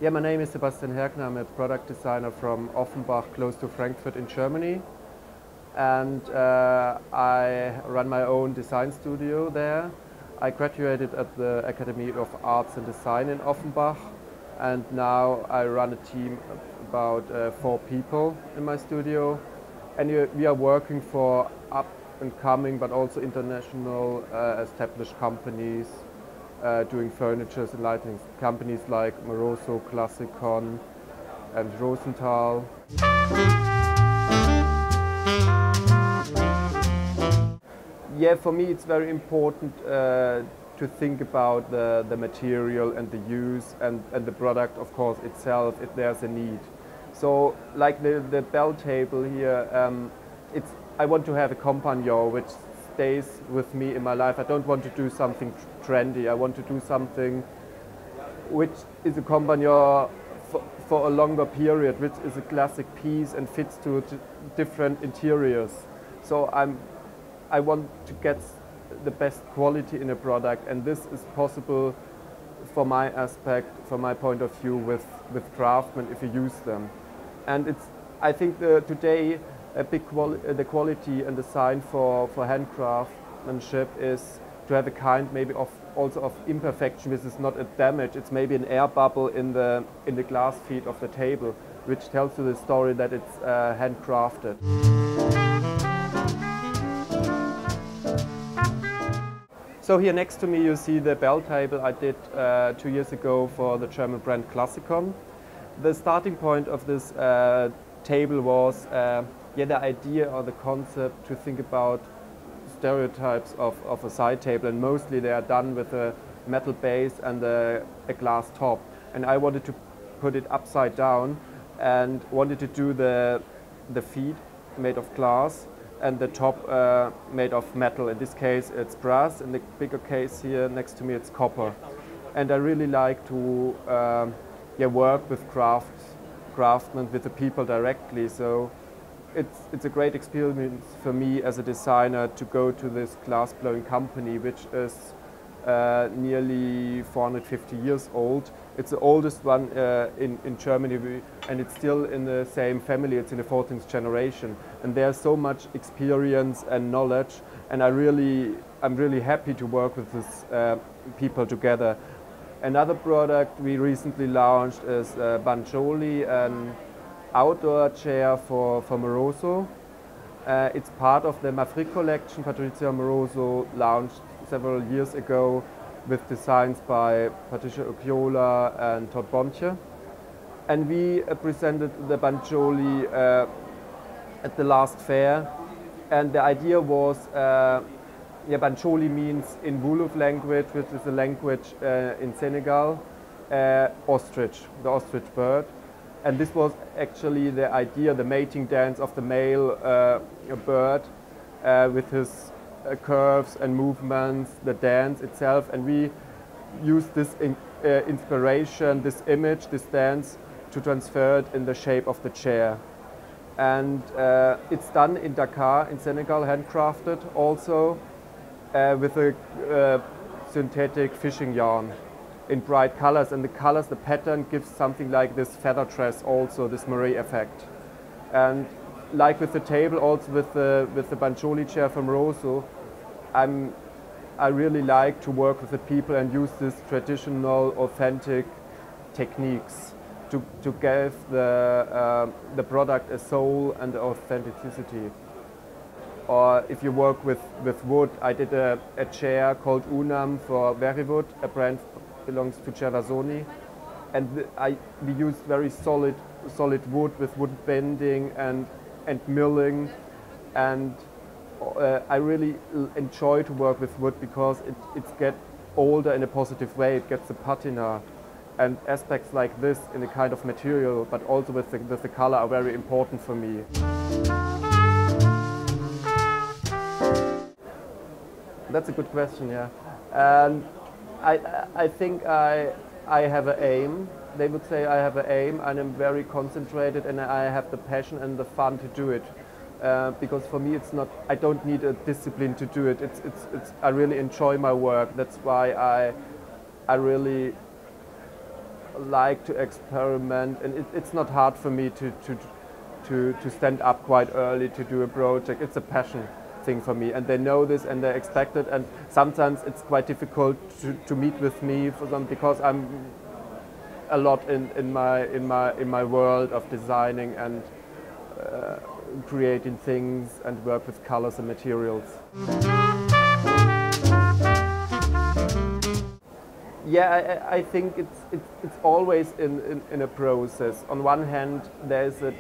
Yeah, my name is Sebastian Herkner. I'm a product designer from Offenbach, close to Frankfurt in Germany. And I run my own design studio there. I graduated at the Academy of Arts and Design in Offenbach. And now I run a team of about 4 people in my studio. And we are working for up and coming, but also international established companies doing furniture and lighting. Companies like Moroso, ClassiCon and Rosenthal. Yeah, for me it's very important to think about the material and the use and the product, of course, itself, if there's a need. So, like the bell table here, I want to have a compagnon which stays with me in my life. I don't want to do something trendy. I want to do something which is a compagnon for a longer period, which is a classic piece and fits to different interiors. So I want to get the best quality in a product, and this is possible for my aspect, from my point of view, with craftsmen if you use them. And I think today the quality and design for handcraftsmanship is to have a kind maybe also of imperfection. This is not a damage, it's maybe an air bubble in the glass feet of the table, which tells you the story that it's handcrafted. So here next to me you see the bell table I did 2 years ago for the German brand ClassiCon. The starting point of this table was the idea or the concept to think about stereotypes of a side table, and mostly they are done with a metal base and a glass top. And I wanted to put it upside down and wanted to do the feet made of glass and the top made of metal. In this case it's brass, in the bigger case here next to me it's copper. And I really like to work with craftsmen, with the people directly. So it's a great experience for me as a designer to go to this glass blowing company, which is nearly 450 years old. It's the oldest one in Germany, and it's still in the same family. It's in the 14th generation, and there's so much experience and knowledge, and I'm really happy to work with these people together. Another product we recently launched is Banjoli, an outdoor chair for Moroso. It's part of the Mafri collection Patricia Moroso launched several years ago, with designs by Patricia Occiola and Todd Bontje. And we presented the Banjoli at the last fair, and the idea was Banjoli means in Wolof language, which is a language in Senegal, ostrich, the ostrich bird. And this was actually the idea, the mating dance of the male bird with his curves and movements, the dance itself. And we used this inspiration, this image, this dance, to transfer it in the shape of the chair. And it's done in Dakar, in Senegal, handcrafted also, with a synthetic fishing yarn in bright colors. And the colors, the pattern gives something like this feather dress also, this moire effect. And like with the table, also with the Banjoli chair from Moroso, I really like to work with the people and use these traditional, authentic techniques to give the product a soul and authenticity. Or if you work with wood, I did a chair called Unam for Veriwood, a brand belongs to Cervasoni, and we used very solid wood with wood bending and milling, and I really enjoy to work with wood because it gets older in a positive way. It gets the patina, and aspects like this in a kind of material, but also with the color, are very important for me. That's a good question, yeah. And I think I have an aim. They would say I have an aim, and I'm very concentrated, and I have the passion and the fun to do it. Because for me, it's not. I don't need a discipline to do it. I really enjoy my work. That's why I really like to experiment, and it's not hard for me to stand up quite early to do a project. It's a passion thing for me, and they know this and they expect it, and sometimes it's quite difficult to meet with me for them because I'm a lot in my world of designing and creating things and work with colors and materials. Yeah, I think it's always in a process. On one hand, there's a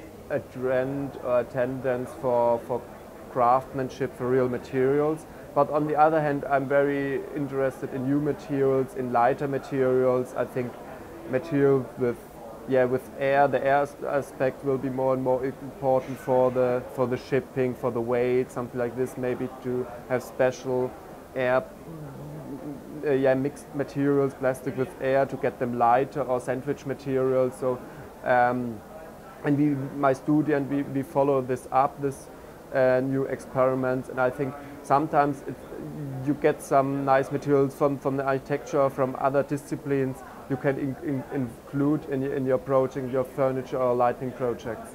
trend or a tendency for craftsmanship, for real materials. But on the other hand, I'm very interested in new materials, in lighter materials. I think materials with air, the air aspect will be more and more important for the shipping, for the weight, something like this. Maybe to have special air, mixed materials, plastic with air, to get them lighter, or sandwich materials. So, and my studio, and we follow this up, this new experiments, and I think sometimes you get some nice materials from the architecture, from other disciplines you can include in your project, your furniture or lighting projects.